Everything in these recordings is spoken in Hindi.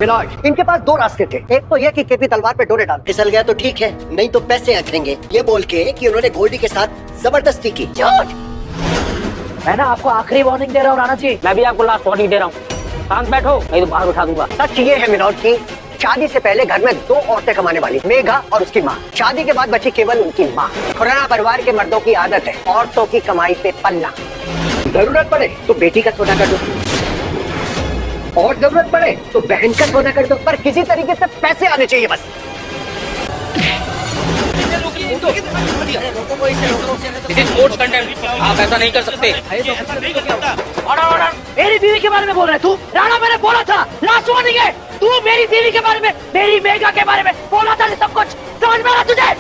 मिलोज, इनके पास दो रास्ते थे। एक तो ये कि केपी तलवार पे डोरे डाल, फिसल गया तो ठीक है, नहीं तो पैसे अखरेंगे, ये बोल के कि उन्होंने गोल्डी के साथ जबरदस्ती की। झूठ। मैं ना आपको आखिरी वार्निंग दे रहा हूँ राणा जी। मैं भी आपको लास्ट वार्निंग दे रहा हूँ। शांत बैठो, नहीं तो बाहर उठा दूंगा। सच ये है मिलोज की शादी से पहले घर में दो औरतें कमाने वाली, मेघा और उसकी माँ। शादी के बाद बची केवल उनकी माँ। खुराना परिवार के मर्दों की आदत है औरतों की कमाई पे पलना। जरूरत पड़े तो बेटी का सौदा कर दो, और जरूरत पड़े तो बहन का सौदा कर दो, पर किसी तरीके से पैसे आने चाहिए बस। आप ऐसा नहीं कर सकते। मेरी बीवी के बारे में बोल रहा है तू? राणा, मैंने बोला था लास्ट वार्निंग है। तू मेरी बीवी के बारे में, मेरी मेघा के बारे में बोला था सब कुछ, समझ में आ रहा तुझे?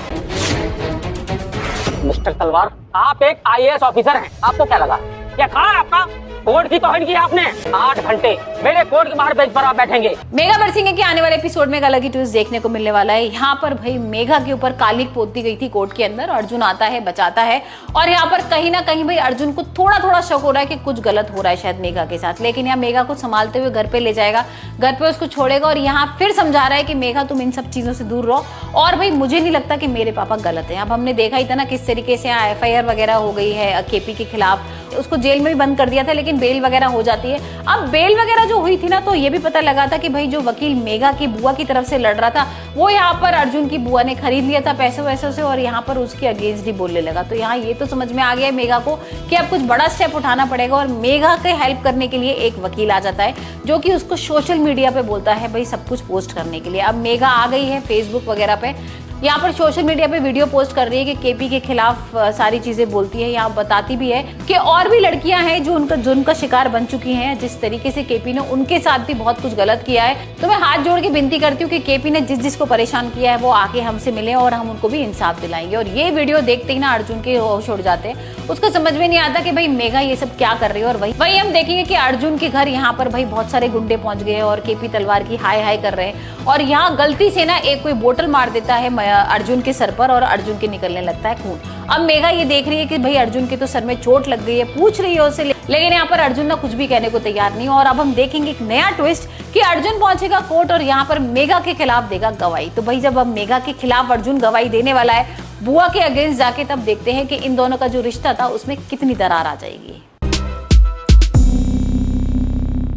मिस्टर तलवार, आप एक IAS ऑफिसर हैं, आपको क्या लगा? क्या कहा आपका? कोर्ट की तौहीन की आपने। 8 घंटे मेरे कोर्ट के बाहर बेंच पर आप बैठेंगे। मेघा बरसिंगे के आने वाले एपिसोड में एक अलग ही ट्विस्ट देखने को मिलने वाला है। यहाँ पर भाई मेघा के ऊपर कालिक पोत दी गई थी कोर्ट के अंदर। अर्जुन आता है, बचाता है, और यहाँ पर कहीं ना कहीं भाई अर्जुन को थोड़ा थोड़ा शक हो रहा है कि कुछ गलत हो रहा है शायद मेघा के साथ। लेकिन यहाँ मेघा को संभालते हुए घर पे ले जाएगा, घर पे उसको छोड़ेगा, और यहाँ फिर समझा रहा है कि मेघा तुम इन सब चीजों से दूर रहो, और भाई मुझे नहीं लगता कि मेरे पापा गलत है। अब हमने देखा ही था ना किस तरीके से यहाँ FIR वगैरह हो गई है केपी के खिलाफ। उसको जेल में भी बंद कर दिया था, लेकिन बेल वगैरह हो जाती है। अब बेल वगैरह जो हुई थी ना, तो ये भी पता लगा था कि भाई जो वकील मेघा की बुआ की तरफ से लड़ रहा था, वो यहाँ पर अर्जुन की बुआ ने खरीद लिया था पैसे वैसे से, और यहाँ पर उसके अगेंस्ट ही बोलने लगा। तो यहाँ ये तो समझ में आ गया है मेघा को कि अब कुछ बड़ा स्टेप उठाना पड़ेगा, और मेघा के हेल्प करने के लिए एक वकील आ जाता है जो कि उसको सोशल मीडिया पे बोलता है भाई सब कुछ पोस्ट करने के लिए। अब मेघा आ गई है फेसबुक वगैरह पे, यहाँ पर सोशल मीडिया पे वीडियो पोस्ट कर रही है कि केपी के खिलाफ सारी चीजें बोलती है। यहाँ बताती भी है कि और भी लड़कियां हैं जो उनका जुर्म का शिकार बन चुकी हैं, जिस तरीके से केपी ने उनके साथ भी बहुत कुछ गलत किया है। तो मैं हाथ जोड़ के विनती करती हूँ कि केपी ने जिस जिसको परेशान किया है वो आके हमसे मिले, और हम उनको भी इंसाफ दिलाएंगे। और ये वीडियो देखते ही ना अर्जुन के होश उड़ जाते हैं। उसको समझ में नहीं आता कि भाई मेघा ये सब क्या कर रही है। और वही हम देखेंगे कि अर्जुन के घर यहाँ पर भाई बहुत सारे गुंडे पहुंच गए और केपी तलवार की हाय हाय कर रहे हैं, और यहाँ गलती से ना एक कोई बोतल मार देता है अर्जुन के सर पर, और अर्जुन के निकलने लगता है खून। अब मेघा ये देख रही है कि भाई अर्जुन के तो सर में चोट लग गई है, पूछ रही है उससे, लेकिन यहाँ पर अर्जुन ना कुछ भी कहने को तैयार नहीं। और अब हम देखेंगे एक नया ट्विस्ट कि अर्जुन पहुंचेगा कोर्ट और यहाँ पर मेघा के खिलाफ देगा गवाही। तो भाई जब अब मेघा के खिलाफ अर्जुन गवाही देने वाला है बुआ के अगेंस्ट जाके, तब देखते हैं कि इन दोनों का जो रिश्ता था उसमें कितनी दरार आ जाएगी।